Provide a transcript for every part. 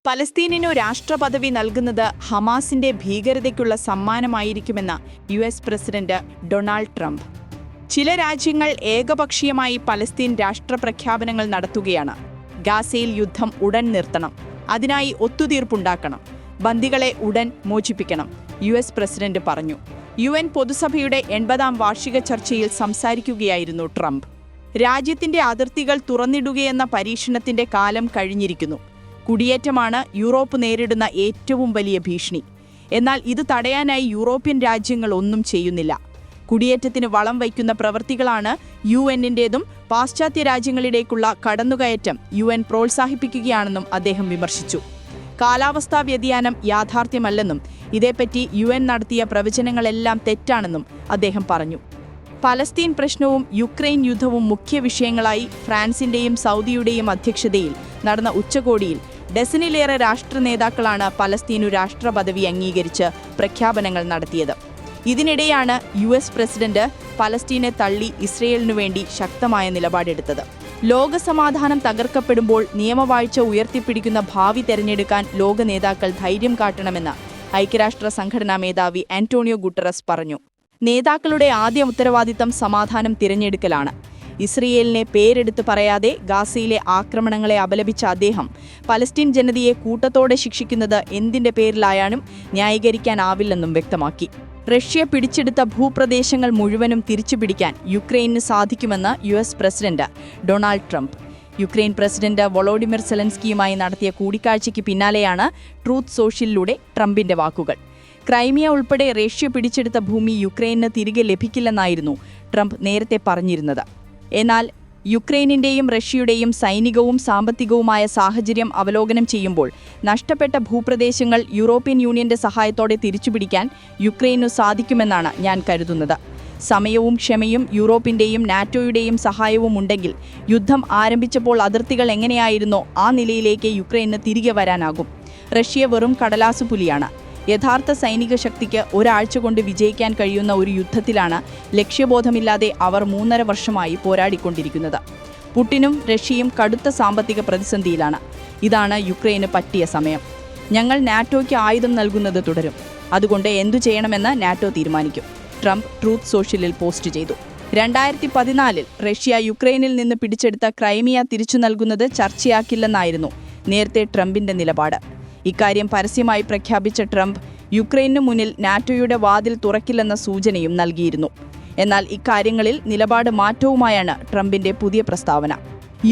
പലസ്തീനിനു രാഷ്ട്രപദവി നൽകുന്നത് ഹമാസിന്റെ ഭീകരതയ്ക്കുള്ള സമ്മാനമായിരിക്കുമെന്ന് US. President Donald Trump. ചില രാജ്യങ്ങൾ ഏകപക്ഷീയമായി പലസ്തീൻ രാഷ്ട്രപ്രഖ്യാപനങ്ങൾ നടത്തുകയാണ്. ഗാസയിൽ യുദ്ധം ഉടൻ നിർത്തണം, അതിനായി ഒത്തുതീർപ്പുണ്ടാക്കണം, ബന്ദികളെ ഉടൻ മോചിപ്പിക്കണം, യു.എസ്. പ്രസിഡന്റ് പറഞ്ഞു. UN പൊതുസഭയുടെ 80ാം വാർഷിക ചർച്ചയിൽ സംസാരിക്കുകയായിരുന്നു ട്രംപ്. രാജ്യത്തിന്റെ അതിർത്തികൾ തുറന്നിടുകയെന്ന പരീക്ഷണത്തിന്റെ കാലം കഴിഞ്ഞിരിക്കുന്നു. കുടിയേറ്റമാണ് യൂറോപ്പ് നേരിടുന്ന ഏറ്റവും വലിയ ഭീഷണി. എന്നാൽ ഇത് തടയാനായി യൂറോപ്യൻ രാജ്യങ്ങൾ ഒന്നും ചെയ്യുന്നില്ല. കുടിയേറ്റത്തിന് വളം വയ്ക്കുന്ന പ്രവൃത്തികളാണ് UN-ന്റേതും പാശ്ചാത്യ രാജ്യങ്ങളിലേക്കുള്ള കടന്നുകയറ്റം UN പ്രോത്സാഹിപ്പിക്കുകയാണെന്നും അദ്ദേഹം വിമർശിച്ചു. കാലാവസ്ഥാ വ്യതിയാനം യാഥാർത്ഥ്യമല്ലെന്നും ഇതേപ്പറ്റി UN നടത്തിയ പ്രവചനങ്ങളെല്ലാം തെറ്റാണെന്നും അദ്ദേഹം പറഞ്ഞു. പലസ്തീൻ പ്രശ്നവും യുക്രൈൻ യുദ്ധവും മുഖ്യ വിഷയങ്ങളായി ഫ്രാൻസിന്റെയും സൗദിയുടെയും അധ്യക്ഷതയിൽ നടന്ന ഉച്ചകോടിയിൽ ഡസനിലേറെ രാഷ്ട്ര നേതാക്കളാണ് പലസ്തീനു രാഷ്ട്രപദവി അംഗീകരിച്ച് പ്രഖ്യാപനങ്ങൾ നടത്തിയത്. ഇതിനിടെയാണ് US പ്രസിഡന്റ് പലസ്തീനെ തള്ളി ഇസ്രയേലിനു വേണ്ടി ശക്തമായ നിലപാടെടുത്തത്. ലോകസമാധാനം തകർക്കപ്പെടുമ്പോൾ നിയമവാഴ്ച ഉയർത്തിപ്പിടിക്കുന്ന ഭാവി തെരഞ്ഞെടുക്കാൻ ലോക നേതാക്കൾ ധൈര്യം കാട്ടണമെന്ന് ഐക്യരാഷ്ട്ര സംഘടനാ മേധാവി ആന്റോണിയോ ഗുട്ടറസ് പറഞ്ഞു. നേതാക്കളുടെ ആദ്യ ഉത്തരവാദിത്തം സമാധാനം തിരഞ്ഞെടുക്കലാണ്. ഇസ്രയേലിനെ പേരെടുത്ത് പറയാതെ ഗാസയിലെ ആക്രമണങ്ങളെ അപലപിച്ച അദ്ദേഹം പലസ്തീൻ ജനതയെ കൂട്ടത്തോടെ ശിക്ഷിക്കുന്നത് എന്തിന്റെ പേരിലായാലും ന്യായീകരിക്കാനാവില്ലെന്നും വ്യക്തമാക്കി. റഷ്യ പിടിച്ചെടുത്ത ഭൂപ്രദേശങ്ങൾ മുഴുവനും തിരിച്ചുപിടിക്കാൻ യുക്രൈനു സാധിക്കുമെന്ന് US president Donald Trump. Ukraine president Volodymyr സെലൻസ്കിയുമായി നടത്തിയ കൂടിക്കാഴ്ചയ്ക്ക് പിന്നാലെയാണ് ട്രൂത്ത് സോഷ്യലിലൂടെ ട്രംപിന്റെ വാക്കുകൾ. ക്രൈമിയ ഉൾപ്പെടെ റഷ്യ പിടിച്ചെടുത്ത ഭൂമി യുക്രൈന് തിരികെ ലഭിക്കില്ലെന്നായിരുന്നു ട്രംപ് നേരത്തെ പറഞ്ഞിരുന്നത്. എന്നാൽ യുക്രൈനിന്റെയും റഷ്യയുടെയും സൈനികവും സാമ്പത്തികവുമായ സാഹചര്യം അവലോകനം ചെയ്യുമ്പോൾ നഷ്ടപ്പെട്ട ഭൂപ്രദേശങ്ങൾ യൂറോപ്യൻ യൂണിയന്റെ സഹായത്തോടെ തിരിച്ചുപിടിക്കാൻ യുക്രൈനു സാധിക്കുമെന്നാണ് ഞാൻ കരുതുന്നത്. സമയവും ക്ഷമയും യൂറോപ്പിന്റെയും നാറ്റോയുടെയും സഹായവും ഉണ്ടെങ്കിൽ യുദ്ധം ആരംഭിച്ചപ്പോൾ അതിർത്തികൾ എങ്ങനെയായിരുന്നോ ആ നിലയിലേക്ക് യുക്രൈന് തിരികെ വരാനാകും. റഷ്യ വെറും കടലാസുപുലിയാണ്. യഥാർത്ഥ സൈനിക ശക്തിക്ക് ഒരാഴ്ച കൊണ്ട് വിജയിക്കാൻ കഴിയുന്ന ഒരു യുദ്ധത്തിലാണ് ലക്ഷ്യബോധമില്ലാതെ അവർ 3.5 വർഷമായി പോരാടിക്കൊണ്ടിരിക്കുന്നത്. പുടിനും റഷ്യയും കടുത്ത സാമ്പത്തിക പ്രതിസന്ധിയിലാണ്. ഇതാണ് യുക്രൈന് പറ്റിയ സമയം. ഞങ്ങൾ നാറ്റോയ്ക്ക് ആയുധം നൽകുന്നത് തുടരും. അതുകൊണ്ട് എന്തു ചെയ്യണമെന്ന് നാറ്റോ തീരുമാനിക്കും, ട്രംപ് ട്രൂത്ത് സോഷ്യലിൽ പോസ്റ്റ് ചെയ്തു. 2014 റഷ്യ യുക്രൈനിൽ നിന്ന് പിടിച്ചെടുത്ത ക്രൈമിയ തിരിച്ചു നൽകുന്നത് ചർച്ചയാക്കില്ലെന്നായിരുന്നു നേരത്തെ ട്രംപിന്റെ നിലപാട്. ഇക്കാര്യം പരസ്യമായി പ്രഖ്യാപിച്ച ട്രംപ് യുക്രൈനു മുന്നിൽ നാറ്റോയുടെ വാതിൽ തുറക്കില്ലെന്ന സൂചനയും നൽകിയിരുന്നു. എന്നാൽ ഇക്കാര്യങ്ങളിൽ നിലപാട് മാറ്റവുമായാണ് ട്രംപിന്റെ പുതിയ പ്രസ്താവന.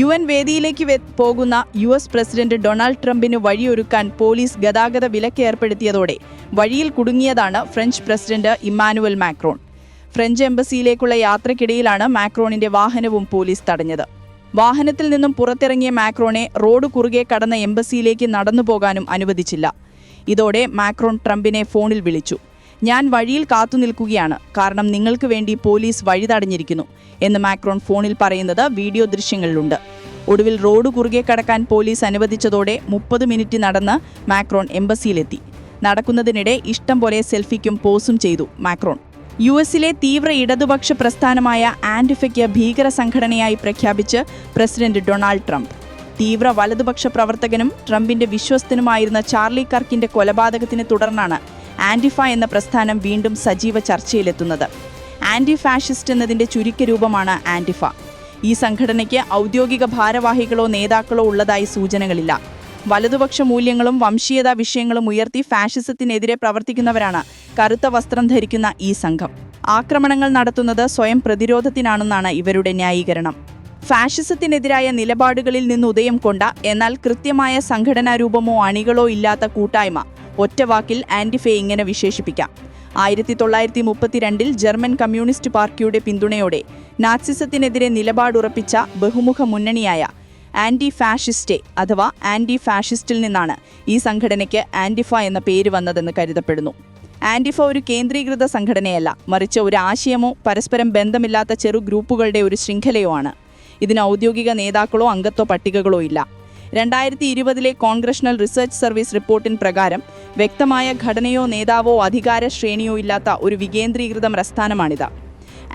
UN വേദിയിലേക്ക് പോകുന്ന US പ്രസിഡന്റ് ഡൊണാൾഡ് ട്രംപിന് വഴിയൊരുക്കാൻ പോലീസ് ഗതാഗത വിലക്ക് ഏർപ്പെടുത്തിയതോടെ വഴിയിൽ കുടുങ്ങിയതാണ് French president Emmanuel Macron. French എംബസിയിലേക്കുള്ള യാത്രയ്ക്കിടയിലാണ് മാക്രോണിന്റെ വാഹനവും പോലീസ് തടഞ്ഞത്. വാഹനത്തിൽ നിന്നും പുറത്തിറങ്ങിയ മാക്രോണെ റോഡ് കുറുകെ കടന്ന എംബസിയിലേക്ക് നടന്നു പോകാനും അനുവദിച്ചില്ല. ഇതോടെ മാക്രോൺ ട്രംപിനെ ഫോണിൽ വിളിച്ചു. ഞാൻ വഴിയിൽ കാത്തുനിൽക്കുകയാണ്, കാരണം നിങ്ങൾക്ക് വേണ്ടി പോലീസ് വഴി തടഞ്ഞിരിക്കുന്നു എന്ന് മാക്രോൺ ഫോണിൽ പറയുന്നത് വീഡിയോ ദൃശ്യങ്ങളിലുണ്ട്. ഒടുവിൽ റോഡ് കുറുകെ കടക്കാൻ പോലീസ് അനുവദിച്ചതോടെ 30 മിനിറ്റ് നടന്ന് മാക്രോൺ എംബസിയിലെത്തി. നടക്കുന്നതിനിടെ ഇഷ്ടം പോലെ സെൽഫിക്കും പോസും ചെയ്തു മാക്രോൺ. US-ലെ തീവ്ര ഇടതുപക്ഷ പ്രസ്ഥാനമായ ആന്റിഫയ്ക്ക് ഭീകര സംഘടനയായി പ്രഖ്യാപിച്ച് പ്രസിഡന്റ് ഡൊണാൾഡ് ട്രംപ്. തീവ്ര വലതുപക്ഷ പ്രവർത്തകനും ട്രംപിന്റെ വിശ്വസ്തനുമായിരുന്ന ചാർലി കർക്കിന്റെ കൊലപാതകത്തിനെ തുടർന്നാണ് ആന്റിഫ എന്ന പ്രസ്ഥാനം വീണ്ടും സജീവ ചർച്ചയിലെത്തുന്നത്. ആന്റി ഫാഷിസ്റ്റ് എന്നതിന്റെ ചുരുക്കരൂപമാണ് ആന്റിഫ. ഈ സംഘടനയ്ക്ക് ഔദ്യോഗിക ഭാരവാഹികളോ നേതാക്കളോ ഉള്ളതായി സൂചനകളില്ല. വലതുപക്ഷ മൂല്യങ്ങളും വംശീയതാ വിഷയങ്ങളും ഉയർത്തി ഫാഷിസത്തിനെതിരെ പ്രവർത്തിക്കുന്നവരാണ് കറുത്ത വസ്ത്രം ധരിക്കുന്ന ഈ സംഘം. ആക്രമണങ്ങൾ നടത്തുന്നത് സ്വയം പ്രതിരോധത്തിനാണെന്നാണ് ഇവരുടെ ന്യായീകരണം. ഫാഷിസത്തിനെതിരായ നിലപാടുകളിൽ നിന്ന് ഉദയം കൊണ്ട എന്നാൽ കൃത്യമായ സംഘടനാ രൂപമോ അണികളോ ഇല്ലാത്ത കൂട്ടായ്മ ഒറ്റവാക്കിൽ ആന്റിഫയെ ഇങ്ങനെ വിശേഷിപ്പിക്കാം. 1932 ജർമ്മൻ കമ്മ്യൂണിസ്റ്റ് പാർട്ടിയുടെ പിന്തുണയോടെ നാസിസത്തിനെതിരെ നിലപാടുറപ്പിച്ച ബഹുമുഖ മുന്നണിയായ ആന്റി ഫാഷിസ്റ്റെ അഥവാ ആന്റി ഫാഷിസ്റ്റിൽ നിന്നാണ് ഈ സംഘടനയ്ക്ക് ആന്റിഫ എന്ന പേര് വന്നതെന്ന് കരുതപ്പെടുന്നു. ആന്റിഫ ഒരു കേന്ദ്രീകൃത സംഘടനയല്ല, മറിച്ച് ഒരു ആശയമോ പരസ്പരം ബന്ധമില്ലാത്ത ചെറു ഗ്രൂപ്പുകളുടെ ഒരു ശൃംഖലയോ ആണ്. ഇതിന് ഔദ്യോഗിക നേതാക്കളോ അംഗത്വ പട്ടികകളോ ഇല്ല. 2020 കോൺഗ്രഷണൽ റിസർച്ച് സർവീസ് റിപ്പോർട്ടിൻ പ്രകാരം വ്യക്തമായ ഘടനയോ നേതാവോ അധികാര ശ്രേണിയോ ഇല്ലാത്ത ഒരു വികേന്ദ്രീകൃത പ്രസ്ഥാനമാണിത്.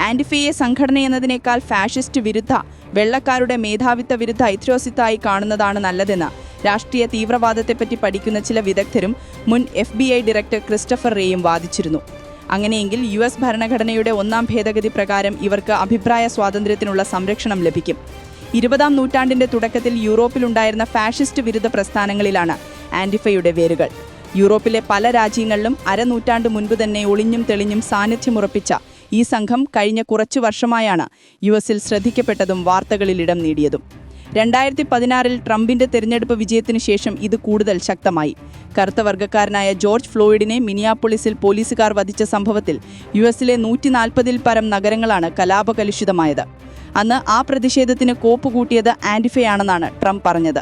ആന്റിഫയെ സംഘടനയെന്നതിനേക്കാൾ ഫാഷിസ്റ്റ് വിരുദ്ധ, വെള്ളക്കാരുടെ മേധാവിത്വ വിരുദ്ധ ഐത്രോസിത്തായി കാണുന്നതാണ് നല്ലതെന്ന് രാഷ്ട്രീയ തീവ്രവാദത്തെപ്പറ്റി പഠിക്കുന്ന ചില വിദഗ്ധരും മുൻ FBI ഡയറക്ടർ ക്രിസ്റ്റഫർ റേയും വാദിച്ചിരുന്നു. അങ്ങനെയെങ്കിൽ US ഭരണഘടനയുടെ 1-ാം ഭേദഗതി പ്രകാരം ഇവർക്ക് അഭിപ്രായ സ്വാതന്ത്ര്യത്തിനുള്ള സംരക്ഷണം ലഭിക്കും. 20-ാം നൂറ്റാണ്ടിന്റെ തുടക്കത്തിൽ യൂറോപ്പിലുണ്ടായിരുന്ന ഫാഷിസ്റ്റ് വിരുദ്ധ പ്രസ്ഥാനങ്ങളിലാണ് ആന്റിഫയുടെ വേരുകൾ. യൂറോപ്പിലെ പല രാജ്യങ്ങളിലും അരനൂറ്റാണ്ട് മുൻപ് തന്നെ ഒളിഞ്ഞും തെളിഞ്ഞും സാന്നിധ്യമുറപ്പിച്ച ഈ സംഘം കഴിഞ്ഞ കുറച്ചു വർഷമായാണ് US-ൽ ശ്രദ്ധിക്കപ്പെട്ടതും വാർത്തകളിൽ ഇടം നേടിയതും. 2016-ൽ ട്രംപിന്റെ തെരഞ്ഞെടുപ്പ് വിജയത്തിനു ശേഷം ഇത് കൂടുതൽ ശക്തമായി. കറുത്ത വർഗ്ഗക്കാരനായ ജോർജ് ഫ്ലോയിഡിനെ മിനിയാപോളിസിൽ പോലീസുകാർ വധിച്ച സംഭവത്തിൽ US-ലെ 140-ൽ പരം നഗരങ്ങളാണ് കലാപകലുഷിതമായത്. അന്ന് ആ പ്രതിഷേധത്തിന് കോപ്പുകൂട്ടിയത് ആന്റിഫയാണെന്നാണ് ട്രംപ് പറഞ്ഞത്.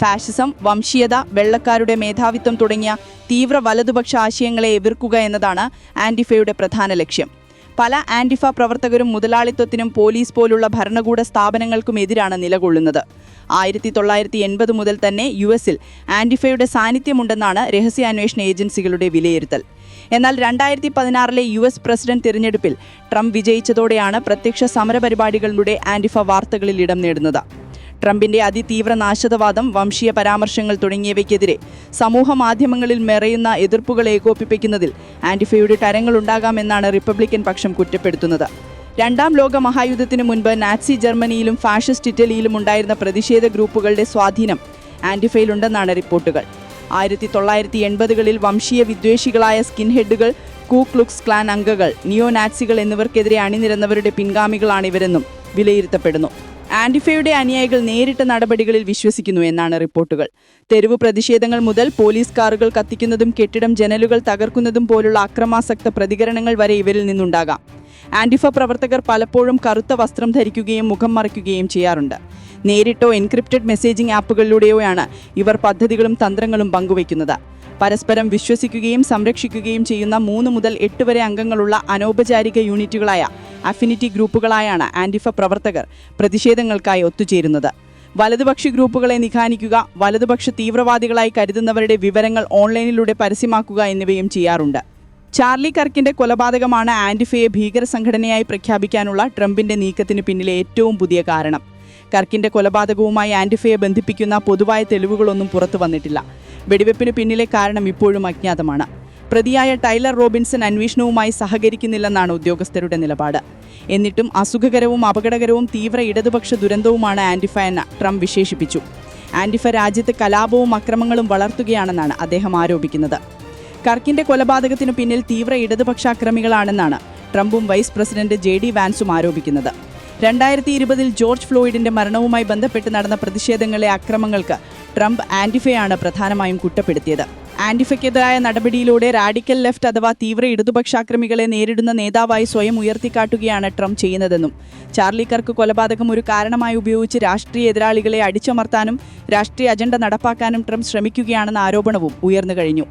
ഫാഷിസം, വംശീയത, വെള്ളക്കാരുടെ മേധാവിത്വം തുടങ്ങിയ തീവ്ര വലതുപക്ഷ ആശയങ്ങളെ എതിർക്കുക എന്നതാണ് ആന്റിഫയുടെ പ്രധാന ലക്ഷ്യം. പല ആന്റിഫ പ്രവർത്തകരും മുതലാളിത്വത്തിനും പോലീസ് പോലുള്ള ഭരണകൂട സ്ഥാപനങ്ങൾക്കുമെതിരാണ് നിലകൊള്ളുന്നത്. 1980 മുതൽ തന്നെ US-ൽ ആന്റിഫയുടെ സാന്നിധ്യമുണ്ടെന്നാണ് രഹസ്യാന്വേഷണ ഏജൻസികളുടെ വിലയിരുത്തൽ. എന്നാൽ 2016-ലെ US പ്രസിഡന്റ് തിരഞ്ഞെടുപ്പിൽ ട്രംപ് വിജയിച്ചതോടെയാണ് പ്രത്യക്ഷ സമരപരിപാടികളിലൂടെ ആന്റിഫ വാർത്തകളിൽ ഇടം നേടുന്നത്. ട്രംപിന്റെ അതിതീവ്ര നാശകവാദം, വംശീയ പരാമർശങ്ങൾ തുടങ്ങിയവയ്ക്കെതിരെ സമൂഹ മാധ്യമങ്ങളിൽ മെറയുന്ന എതിർപ്പുകൾ ഏകോപിപ്പിക്കുന്നതിൽ ആന്റിഫയുടെ തരങ്ങളുണ്ടാകാമെന്നാണ് റിപ്പബ്ലിക്കൻ പക്ഷം കുറ്റപ്പെടുത്തുന്നത്. 2-ാം ലോക മഹായുദ്ധത്തിനു മുൻപ് നാസി ജർമ്മനിയിലും ഫാഷിസ്റ്റ് ഇറ്റലിയിലും ഉണ്ടായിരുന്ന പ്രതിഷേധ ഗ്രൂപ്പുകളുടെ സ്വാധീനം ആന്റിഫയിലുണ്ടെന്നാണ് റിപ്പോർട്ടുകൾ. 1980-കളിൽ വംശീയ വിദ്വേഷികളായ സ്കിൻഹെഡുകൾ, കൂ ക്ലുക്സ് ക്ലാൻ അംഗങ്ങൾ, നിയോ നാസികൾ എന്നിവർക്കെതിരെ അണിനിരന്നവരുടെ പിൻഗാമികളാണിവരെന്നും വിലയിരുത്തപ്പെടുന്നു. ആന്റിഫയുടെ അനുയായികൾ നേരിട്ട നടപടികളിൽ വിശ്വസിക്കുന്നു എന്നാണ് റിപ്പോർട്ടുകൾ. തെരുവ് പ്രതിഷേധങ്ങൾ മുതൽ പോലീസ് കാറുകൾ കത്തിക്കുന്നതും കെട്ടിടം ജനലുകൾ തകർക്കുന്നതും പോലുള്ള അക്രമാസക്ത പ്രതികരണങ്ങൾ വരെ ഇവരിൽ നിന്നുണ്ടാകാം. ആന്റിഫ പ്രവർത്തകർ പലപ്പോഴും കറുത്ത വസ്ത്രം ധരിക്കുകയും മുഖം മറയ്ക്കുകയും ചെയ്യാറുണ്ട്. നേരിട്ടോ എൻക്രിപ്റ്റഡ് മെസ്സേജിംഗ് ആപ്പുകളിലൂടെയോയാണ് ഇവർ പദ്ധതികളും തന്ത്രങ്ങളും പങ്കുവയ്ക്കുന്നത്. പരസ്പരം വിശ്വസിക്കുകയും സംരക്ഷിക്കുകയും ചെയ്യുന്ന 3 മുതൽ 8 വരെ അംഗങ്ങളുള്ള അനൗപചാരിക യൂണിറ്റുകളായ അഫിനിറ്റി ഗ്രൂപ്പുകളായാണ് ആന്റിഫ പ്രവർത്തകർ പ്രതിഷേധങ്ങൾക്കായി ഒത്തുചേരുന്നത്. വലതുപക്ഷ ഗ്രൂപ്പുകളെ നിഖാനിക്കുക, വലതുപക്ഷ തീവ്രവാദികളായി കരുതുന്നവരുടെ വിവരങ്ങൾ ഓൺലൈനിലൂടെ പരസ്യമാക്കുക എന്നിവയും ചെയ്യാറുണ്ട്. ചാർലി കർക്കിന്റെ കൊലപാതകമാണ് ആന്റിഫയെ ഭീകര സംഘടനയായി പ്രഖ്യാപിക്കാനുള്ള ട്രംപിന്റെ നീക്കത്തിന് പിന്നിലെ ഏറ്റവും പുതിയ കാരണം. കർക്കിന്റെ കൊലപാതകവുമായി ആന്റിഫയെ ബന്ധിപ്പിക്കുന്ന പൊതുവായ തെളിവുകളൊന്നും പുറത്തു വന്നിട്ടില്ല. വെടിവെപ്പിന് പിന്നിലെ കാരണം ഇപ്പോഴും അജ്ഞാതമാണ്. പ്രതിയായ ടൈലർ റോബിൻസൺ അന്വേഷണവുമായി സഹകരിക്കുന്നില്ലെന്നാണ് ഉദ്യോഗസ്ഥരുടെ നിലപാട്. എന്നിട്ടും അസുഖകരവും അപകടകരവും തീവ്ര ഇടതുപക്ഷ ദുരന്തവുമാണ് ആന്റിഫ എന്ന് ട്രംപ് വിശേഷിപ്പിച്ചു. ആന്റിഫ രാജ്യത്ത് കലാപവും അക്രമങ്ങളും വളർത്തുകയാണെന്നാണ് അദ്ദേഹം ആരോപിക്കുന്നത്. കർക്കിന്റെ കൊലപാതകത്തിനു പിന്നിൽ തീവ്ര ഇടതുപക്ഷ അക്രമികളാണെന്നാണ് ട്രംപും വൈസ് പ്രസിഡന്റ് JD വാൻസും ആരോപിക്കുന്നത്. 2020-ൽ ജോർജ് ഫ്ലോയിഡിന്റെ മരണവുമായി ബന്ധപ്പെട്ട് നടന്ന പ്രതിഷേധങ്ങളിലെ അക്രമങ്ങൾക്ക് ട്രംപ് ആന്റിഫയാണ് പ്രധാനമായും കുറ്റപ്പെടുത്തിയത്. ആന്റിഫയ്ക്കെതിരായ നടപടിയിലൂടെ റാഡിക്കൽ ലെഫ്റ്റ് അഥവാ തീവ്ര ഇടതുപക്ഷാക്രമികളെ നേരിടുന്ന നേതാവായി സ്വയം ഉയർത്തിക്കാട്ടുകയാണ് ട്രംപ് ചെയ്യുന്നതെന്നും, ചാർലി കർക്ക് കൊലപാതകം ഒരു കാരണമായി ഉപയോഗിച്ച് രാഷ്ട്രീയ എതിരാളികളെ അടിച്ചമർത്താനും രാഷ്ട്രീയ അജണ്ട നടപ്പാക്കാനും ട്രംപ് ശ്രമിക്കുകയാണെന്ന ആരോപണവും ഉയർന്നു കഴിഞ്ഞു.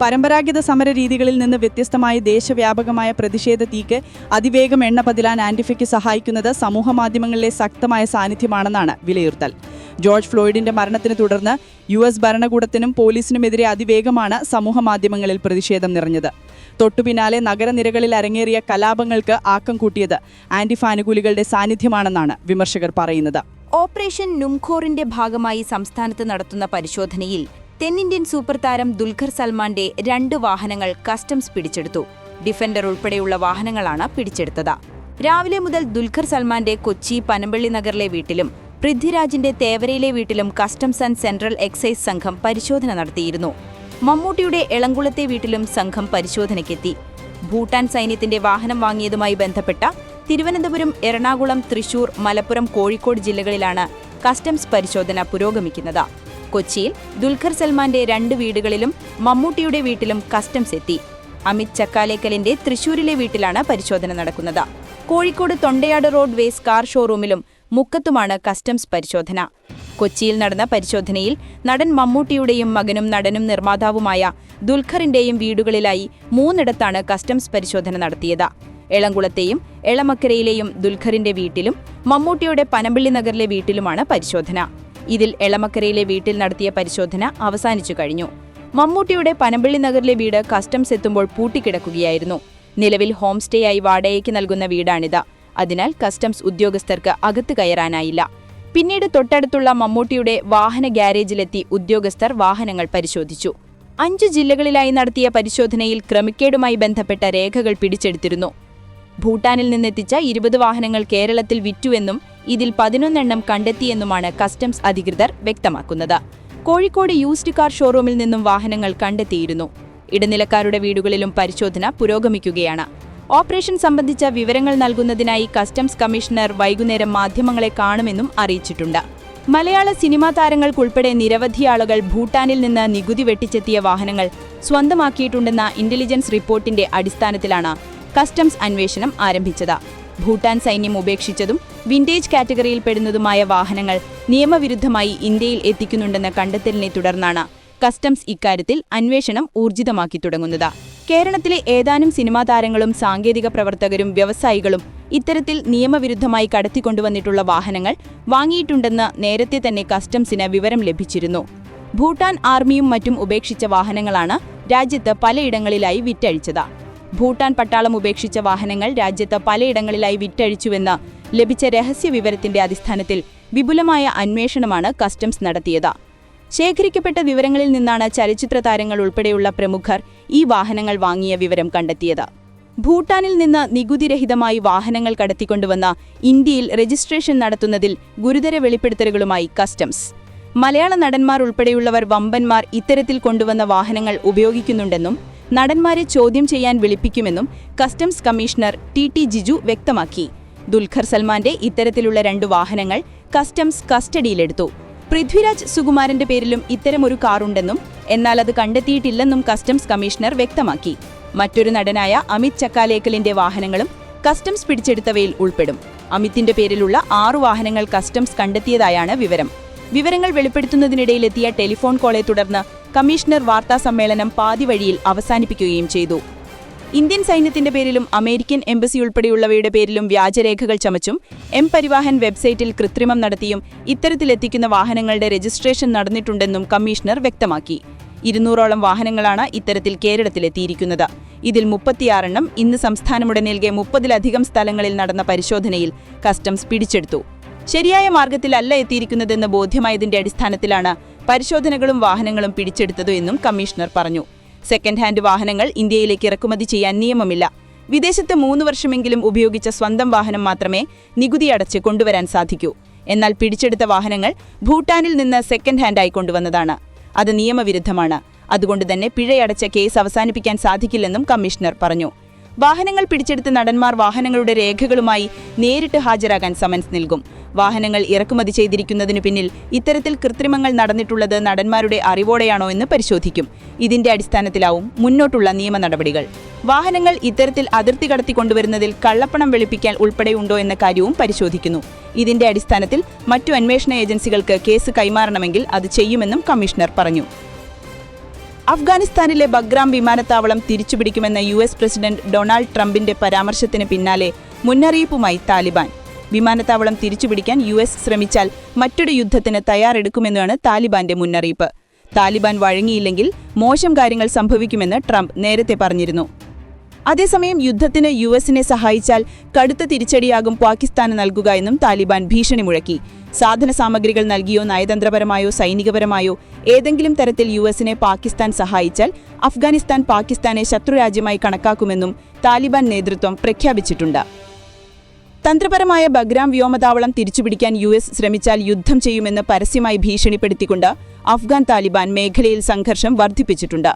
പരമ്പരാഗത സമര രീതികളിൽ നിന്ന് വ്യത്യസ്തമായി ദേശവ്യാപകമായ പ്രതിഷേധ തീക്ക് അതിവേഗം എണ്ണ പതിലാൻ ആന്റിഫയ്ക്ക് സഹായിക്കുന്നത് സമൂഹമാധ്യമങ്ങളിലെ ശക്തമായ സാന്നിധ്യമാണെന്നാണ് വിലയിരുത്തൽ. ജോർജ് ഫ്ലോയിഡിന്റെ മരണത്തിന് തുടർന്ന് US ഭരണകൂടത്തിനും പോലീസിനുമെതിരെ അതിവേഗമാണ് സമൂഹമാധ്യമങ്ങളിൽ പ്രതിഷേധം നിറഞ്ഞത്. തൊട്ടുപിന്നാലെ നഗരനിരകളിൽ അരങ്ങേറിയ കലാപങ്ങൾക്ക് ആക്കം കൂട്ടിയത് ആന്റിഫ അനുകൂലികളുടെ സാന്നിധ്യമാണെന്നാണ് വിമർശകർ പറയുന്നത്. ഓപ്പറേഷൻ നുംഖോറിന്റെ ഭാഗമായി സംസ്ഥാനത്ത് നടത്തുന്ന പരിശോധനയിൽ തെന്നിന്ത്യൻ സൂപ്പർ താരം ദുൽഖർ സൽമാന്റെ 2 വാഹനങ്ങൾ കസ്റ്റംസ് പിടിച്ചെടുത്തു. ഡിഫൻഡർ ഉൾപ്പെടെയുള്ള വാഹനങ്ങളാണ് പിടിച്ചെടുത്തത്. രാവിലെ മുതൽ ദുൽഖർ സൽമാന്റെ കൊച്ചി പനമ്പള്ളി നഗറിലെ വീട്ടിലും പൃഥ്വിരാജിന്റെ തേവരയിലെ വീട്ടിലും കസ്റ്റംസ് ആൻഡ് സെൻട്രൽ എക്സൈസ് സംഘം പരിശോധന നടത്തിയിരുന്നു. മമ്മൂട്ടിയുടെ എളംകുളത്തെ വീട്ടിലും സംഘം പരിശോധനയ്ക്കെത്തി. ഭൂട്ടാൻ സൈന്യത്തിന്റെ വാഹനം വാങ്ങിയതുമായി ബന്ധപ്പെട്ട തിരുവനന്തപുരം, എറണാകുളം, തൃശൂർ, മലപ്പുറം, കോഴിക്കോട് ജില്ലകളിലാണ് കസ്റ്റംസ് പരിശോധന പുരോഗമിക്കുന്നത്. കൊച്ചിയിൽ ദുൽഖർ സൽമാന്റെ 2 വീടുകളിലും മമ്മൂട്ടിയുടെ വീട്ടിലും കസ്റ്റംസ് എത്തി. അമിത് ചക്കാലേക്കലിന്റെ തൃശൂരിലെ വീട്ടിലാണ് പരിശോധന നടക്കുന്നത്. കോഴിക്കോട് തൊണ്ടയാട് റോഡ് വേസ് കാർ ഷോറൂമിലും മുക്കത്തുമാണ് കസ്റ്റംസ് പരിശോധന. കൊച്ചിയിൽ നടന്ന പരിശോധനയിൽ നടൻ മമ്മൂട്ടിയുടെയും മകനും നടനും നിർമ്മാതാവുമായ ദുൽഖറിന്റെയും വീടുകളിലായി 3 കസ്റ്റംസ് പരിശോധന നടത്തിയത്. എളംകുളത്തെയും എളമക്കരയിലെയും ദുൽഖറിന്റെ വീട്ടിലും മമ്മൂട്ടിയുടെ പനമ്പള്ളി നഗറിലെ വീട്ടിലുമാണ് പരിശോധന. ഇതിൽ എളമക്കരയിലെ വീട്ടിൽ നടത്തിയ പരിശോധന അവസാനിച്ചു കഴിഞ്ഞു. മമ്മൂട്ടിയുടെ പനമ്പള്ളി നഗറിലെ വീട് കസ്റ്റംസ് എത്തുമ്പോൾ പൂട്ടിക്കിടക്കുകയായിരുന്നു. നിലവിൽ ഹോം സ്റ്റേ ആയി വാടകയ്ക്ക് നൽകുന്ന വീടാണിത്. അതിനാൽ കസ്റ്റംസ് ഉദ്യോഗസ്ഥർക്ക് അകത്ത് കയറാനായില്ല. പിന്നീട് തൊട്ടടുത്തുള്ള മമ്മൂട്ടിയുടെ വാഹന ഗ്യാരേജിലെത്തി ഉദ്യോഗസ്ഥർ വാഹനങ്ങൾ പരിശോധിച്ചു. 5 ജില്ലകളിലായി നടത്തിയ പരിശോധനയിൽ ക്രമക്കേടുമായി ബന്ധപ്പെട്ട രേഖകൾ പിടിച്ചെടുത്തിരുന്നു. ഭൂട്ടാനിൽ നിന്നെത്തിച്ച 20 വാഹനങ്ങൾ കേരളത്തിൽ വിറ്റുവെന്നും ഇതിൽ 11 എണ്ണം കണ്ടെത്തിയെന്നുമാണ് കസ്റ്റംസ് അധികൃതർ വ്യക്തമാക്കുന്നത്. കോഴിക്കോട് യൂസ്ഡ് കാർ ഷോറൂമിൽ നിന്നും വാഹനങ്ങൾ കണ്ടെത്തിയിരുന്നു. ഇടനിലക്കാരുടെ വീടുകളിലും പരിശോധന പുരോഗമിക്കുകയാണ്. ഓപ്പറേഷൻ സംബന്ധിച്ച വിവരങ്ങൾ നൽകുന്നതിനായി കസ്റ്റംസ് കമ്മീഷണർ വൈകുന്നേരം മാധ്യമങ്ങളെ കാണുമെന്നും അറിയിച്ചിട്ടുണ്ട്. മലയാള സിനിമാ താരങ്ങൾക്കുൾപ്പെടെ നിരവധി ആളുകൾ ഭൂട്ടാനിൽ നിന്ന് നികുതി വെട്ടിച്ചെത്തിയ വാഹനങ്ങൾ സ്വന്തമാക്കിയിട്ടുണ്ടെന്ന ഇന്റലിജൻസ് റിപ്പോർട്ടിന്റെ അടിസ്ഥാനത്തിലാണ് കസ്റ്റംസ് അന്വേഷണം ആരംഭിച്ചത്. ഭൂട്ടാൻ സൈന്യം ഉപേക്ഷിച്ചതും വിന്റേജ് കാറ്റഗറിയിൽപ്പെടുന്നതുമായ വാഹനങ്ങൾ നിയമവിരുദ്ധമായി ഇന്ത്യയിൽ എത്തിക്കുന്നുണ്ടെന്ന കണ്ടെത്തലിനെ തുടർന്നാണ് കസ്റ്റംസ് ഇക്കാര്യത്തിൽ അന്വേഷണം ഊർജിതമാക്കി തുടങ്ങുന്നത്. കേരളത്തിലെ ഏതാനും സിനിമാ താരങ്ങളും സാങ്കേതിക പ്രവർത്തകരും വ്യവസായികളും ഇത്തരത്തിൽ നിയമവിരുദ്ധമായി കടത്തിക്കൊണ്ടുവന്നിട്ടുള്ള വാഹനങ്ങൾ വാങ്ങിയിട്ടുണ്ടെന്ന് നേരത്തെ തന്നെ കസ്റ്റംസിന് വിവരം ലഭിച്ചിരുന്നു. ഭൂട്ടാൻ ആർമിയും മറ്റും ഉപേക്ഷിച്ച വാഹനങ്ങളാണ് രാജ്യത്ത് പലയിടങ്ങളിലായി വിറ്റഴിച്ചത്. ഭൂട്ടാൻ പട്ടാളം ഉപേക്ഷിച്ച വാഹനങ്ങൾ രാജ്യത്ത് പലയിടങ്ങളിലായി വിറ്റഴിച്ചുവെന്ന് ലഭിച്ച രഹസ്യ വിവരത്തിന്റെ അടിസ്ഥാനത്തിൽ വിപുലമായ അന്വേഷണമാണ് കസ്റ്റംസ് നടത്തിയത്. ശേഖരിക്കപ്പെട്ട വിവരങ്ങളിൽ നിന്നാണ് ചലച്ചിത്ര താരങ്ങൾ ഉൾപ്പെടെയുള്ള പ്രമുഖർ ഈ വാഹനങ്ങൾ വാങ്ങിയ വിവരം കണ്ടെത്തിയത്. ഭൂട്ടാനിൽ നിന്ന് നികുതിരഹിതമായി വാഹനങ്ങൾ കടത്തിക്കൊണ്ടുവന്ന ഇന്ത്യയിൽ രജിസ്ട്രേഷൻ നടത്തുന്നതിൽ ഗുരുതര വെളിപ്പെടുത്തലുകളുമായി കസ്റ്റംസ്. മലയാള നടന്മാർ ഉൾപ്പെടെയുള്ളവർ വമ്പന്മാർ ഇത്തരത്തിൽ കൊണ്ടുവന്ന വാഹനങ്ങൾ ഉപയോഗിക്കുന്നുണ്ടെന്നും നടന്മാരെ ചോദ്യം ചെയ്യാൻ വിളിപ്പിക്കുമെന്നും കസ്റ്റംസ് കമ്മീഷണർ ടി ജിജു വ്യക്തമാക്കി. ദുൽഖർ സൽമാന്റെ ഇത്തരത്തിലുള്ള 2 വാഹനങ്ങൾ കസ്റ്റംസ് കസ്റ്റഡിയിലെടുത്തു. പൃഥ്വിരാജ് സുകുമാരന്റെ പേരിലും ഇത്തരമൊരു കാറുണ്ടെന്നും എന്നാൽ അത് കണ്ടെത്തിയിട്ടില്ലെന്നും കസ്റ്റംസ് കമ്മീഷണർ വ്യക്തമാക്കി. മറ്റൊരു നടനായ അമിത് ചക്കാലേക്കലിന്റെ വാഹനങ്ങളും കസ്റ്റംസ് പിടിച്ചെടുത്തവയിൽ ഉൾപ്പെടും. അമിത്തിന്റെ പേരിലുള്ള 6 വാഹനങ്ങൾ കസ്റ്റംസ് കണ്ടെത്തിയതായാണ് വിവരം. വിവരങ്ങൾ വെളിപ്പെടുത്തുന്നതിനിടയിലെത്തിയ ടെലിഫോൺ കോളെ തുടർന്ന് കമ്മീഷണർ വാർത്താസമ്മേളനം പാതിവഴിയിൽ അവസാനിപ്പിക്കുകയും ചെയ്തു. ഇന്ത്യൻ സൈന്യത്തിന്റെ പേരിലും അമേരിക്കൻ എംബസി ഉൾപ്പെടെയുള്ളവയുടെ പേരിലും വ്യാജരേഖകൾ ചമച്ചും പരിവാഹൻ വെബ്സൈറ്റിൽ കൃത്രിമം നടത്തിയും ഇത്തരത്തിലെത്തിക്കുന്ന വാഹനങ്ങളുടെ രജിസ്ട്രേഷൻ നടന്നിട്ടുണ്ടെന്നും കമ്മീഷണർ വ്യക്തമാക്കി. 200ഓളം വാഹനങ്ങളാണ് ഇത്തരത്തിൽ കേരളത്തിലെത്തിയിരിക്കുന്നത്. ഇതിൽ 36 എണ്ണം ഇന്ന് സംസ്ഥാനമുടനീളെ 30-ലധികം സ്ഥലങ്ങളിൽ നടന്ന പരിശോധനയിൽ കസ്റ്റംസ് പിടിച്ചെടുത്തു. ശരിയായ മാർഗത്തിലല്ല എത്തിയിരിക്കുന്നതെന്ന് ബോധ്യമായതിന്റെ അടിസ്ഥാനത്തിലാണ് പരിശോധനകളും വാഹനങ്ങളും പിടിച്ചെടുത്തത് എന്നും കമ്മീഷണർ പറഞ്ഞു. സെക്കൻഡ് ഹാൻഡ് വാഹനങ്ങൾ ഇന്ത്യയിലേക്ക് ഇറക്കുമതി ചെയ്യാൻ നിയമമില്ല. വിദേശത്ത് 3 വർഷമെങ്കിലും ഉപയോഗിച്ച സ്വന്തം വാഹനം മാത്രമേ നികുതി അടച്ച് കൊണ്ടുവരാൻ സാധിക്കൂ. എന്നാൽ പിടിച്ചെടുത്ത വാഹനങ്ങൾ ഭൂട്ടാനിൽ നിന്ന് സെക്കൻഡ് ഹാൻഡായി കൊണ്ടുവന്നതാണ്. അത് നിയമവിരുദ്ധമാണ്. അതുകൊണ്ടുതന്നെ പിഴയടച്ച കേസ് അവസാനിപ്പിക്കാൻ സാധിക്കില്ലെന്നും കമ്മീഷണർ പറഞ്ഞു. വാഹനങ്ങൾ പിടിച്ചെടുത്ത നടന്മാർ വാഹനങ്ങളുടെ രേഖകളുമായി നേരിട്ട് ഹാജരാകാൻ സമൻസ് നൽകും. വാഹനങ്ങൾ ഇറക്കുമതി ചെയ്തിരിക്കുന്നതിനു പിന്നിൽ ഇത്തരത്തിൽ കൃത്രിമങ്ങൾ നടന്നിട്ടുള്ളത് നടന്മാരുടെ അറിവോടെയാണോ എന്ന് പരിശോധിക്കും. ഇതിന്റെ അടിസ്ഥാനത്തിലാവും മുന്നോട്ടുള്ള നിയമ നടപടികൾ. വാഹനങ്ങൾ ഇത്തരത്തിൽ അതിർത്തി കടത്തിക്കൊണ്ടുവരുന്നതിൽ കള്ളപ്പണം വെളുപ്പിക്കാൻ ഉൾപ്പെടെയുണ്ടോ എന്ന കാര്യവും പരിശോധിക്കുന്നു. ഇതിന്റെ അടിസ്ഥാനത്തിൽ മറ്റു അന്വേഷണ ഏജൻസികൾക്ക് കേസ് കൈമാറണമെങ്കിൽ അത് ചെയ്യുമെന്നും കമ്മീഷണർ പറഞ്ഞു. അഫ്ഗാനിസ്ഥാനിലെ ബഗ്രാം വിമാനത്താവളം തിരിച്ചുപിടിക്കുമെന്ന US പ്രസിഡന്റ് ഡൊണാൾഡ് ട്രംപിന്റെ പരാമർശത്തിന് പിന്നാലെ മുന്നറിയിപ്പുമായി താലിബാൻ. വിമാനത്താവളം തിരിച്ചുപിടിക്കാൻ US ശ്രമിച്ചാൽ മറ്റൊരു യുദ്ധത്തിന് തയ്യാറെടുക്കുമെന്നാണ് താലിബാന്റെ മുന്നറിയിപ്പ്. താലിബാൻ വഴങ്ങിയില്ലെങ്കിൽ മോശം കാര്യങ്ങൾ സംഭവിക്കുമെന്ന് ട്രംപ് നേരത്തെ പറഞ്ഞിരുന്നു. അതേസമയം യുദ്ധത്തിന് US-നെ സഹായിച്ചാൽ കടുത്ത തിരിച്ചടിയാകും പാകിസ്ഥാന് നൽകുക എന്നും താലിബാൻ ഭീഷണി മുഴക്കി. സാധന സാമഗ്രികൾ നൽകിയോ നയതന്ത്രപരമായോ സൈനികപരമായോ ഏതെങ്കിലും തരത്തിൽ US-നെ പാകിസ്ഥാൻ സഹായിച്ചാൽ അഫ്ഗാനിസ്ഥാൻ പാകിസ്ഥാനെ ശത്രുരാജ്യമായി കണക്കാക്കുമെന്നും താലിബാൻ നേതൃത്വം പ്രഖ്യാപിച്ചിട്ടുണ്ട്. തന്ത്രപരമായ ബഗ്രാം വ്യോമതാവളം തിരിച്ചുപിടിക്കാൻ US ശ്രമിച്ചാൽ യുദ്ധം ചെയ്യുമെന്ന് പരസ്യമായി ഭീഷണിപ്പെടുത്തിക്കൊണ്ട് അഫ്ഗാൻ താലിബാൻ മേഖലയിൽ സംഘർഷം വർദ്ധിപ്പിച്ചിട്ടുണ്ട്.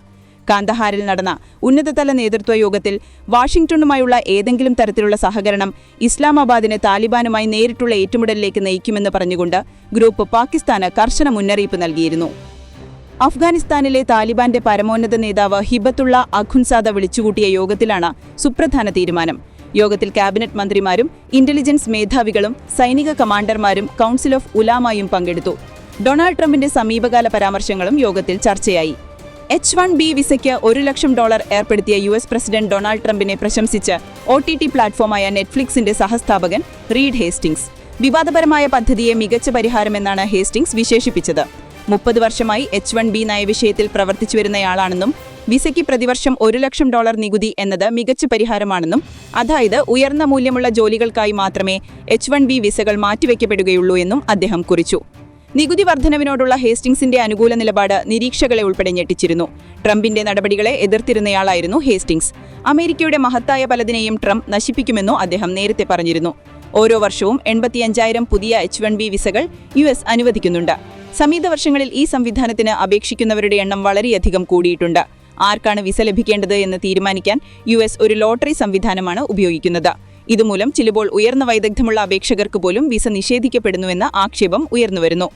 കാന്തഹാരിൽ നടന്ന ഉന്നതതല നേതൃത്വ യോഗത്തിൽ വാഷിംഗ്ടണുമായുള്ള ഏതെങ്കിലും തരത്തിലുള്ള സഹകരണം ഇസ്ലാമാബാദിനെ താലിബാനുമായി നേരിട്ടുള്ള ഏറ്റുമുട്ടലിലേക്ക് നയിക്കുമെന്ന് പറഞ്ഞുകൊണ്ട് ഗ്രൂപ്പ് പാകിസ്ഥാന് കർശന മുന്നറിയിപ്പ് നൽകിയിരുന്നു. അഫ്ഗാനിസ്ഥാനിലെ താലിബാന്റെ പരമോന്നത നേതാവ് ഹിബത്തുള്ള അഖുൻസാദ വിളിച്ചുകൂട്ടിയ യോഗത്തിലാണ് സുപ്രധാന തീരുമാനം. യോഗത്തിൽ ക്യാബിനറ്റ് മന്ത്രിമാരും ഇന്റലിജൻസ് മേധാവികളും സൈനിക കമാൻഡർമാരും കൗൺസിൽ ഓഫ് ഉലാമയും പങ്കെടുത്തു. ഡൊണാൾഡ് ട്രംപിന്റെ സമീപകാല പരാമർശങ്ങളും യോഗത്തിൽ ചർച്ചയായി. H-1B വിസയ്ക്ക് $1 ലക്ഷം ഏർപ്പെടുത്തിയ US പ്രസിഡന്റ് ഡൊണാൾഡ് ട്രംപിനെ പ്രശംസിച്ച് OTT പ്ലാറ്റ്ഫോമായ നെറ്റ്ഫ്ലിക്സിന്റെ സഹസ്ഥാപകൻ റീഡ് ഹേസ്റ്റിംഗ്സ്. വിവാദപരമായ പദ്ധതിയെ മികച്ച പരിഹാരമെന്നാണ് ഹേസ്റ്റിംഗ്സ് വിശേഷിപ്പിച്ചത്. 30 വർഷമായി H-1B നയവിഷയത്തിൽ പ്രവർത്തിച്ചു വരുന്നയാളാണെന്നും വിസയ്ക്ക് പ്രതിവർഷം $1 ലക്ഷം നികുതി എന്നത് മികച്ച പരിഹാരമാണെന്നും അതായത് ഉയർന്ന മൂല്യമുള്ള ജോലികൾക്കായി മാത്രമേ H-1B വിസകൾ മാറ്റിവെക്കപ്പെടുകയുള്ളൂ എന്നും അദ്ദേഹം കുറിച്ചു. നികുതി വർധനവിനോടുള്ള ഹേസ്റ്റിംഗ്സിന്റെ അനുകൂല നിലപാട് നിരീക്ഷകളെ ഉൾപ്പെടെ ഞെട്ടിച്ചിരുന്നു. ട്രംപിന്റെ നടപടികളെ എതിർത്തിരുന്നയാളായിരുന്നു ഹേസ്റ്റിംഗ്സ്. അമേരിക്കയുടെ മഹത്തായ പലതിനെയും ട്രംപ് നശിപ്പിക്കുമെന്നോ അദ്ദേഹം നേരത്തെ പറഞ്ഞിരുന്നു. ഓരോ വർഷവും 85,000 പുതിയ H-1B വിസകൾ US അനുവദിക്കുന്നുണ്ട്. സമീപ വർഷങ്ങളിൽ ഈ സംവിധാനത്തിന് അപേക്ഷിക്കുന്നവരുടെ എണ്ണം വളരെയധികം കൂടിയിട്ടുണ്ട്. ആർക്കാണ് വിസ ലഭിക്കേണ്ടത് എന്ന് തീരുമാനിക്കാൻ US ഒരു ലോട്ടറി സംവിധാനമാണ് ഉപയോഗിക്കുന്നത്. ഇതുമൂലം ചിലപ്പോൾ ഉയർന്ന വൈദഗ്ധ്യമുള്ള അപേക്ഷകർക്ക് പോലും വിസ നിഷേധിക്കപ്പെടുന്നുവെന്ന ആക്ഷേപം ഉയർന്നുവരുന്നു.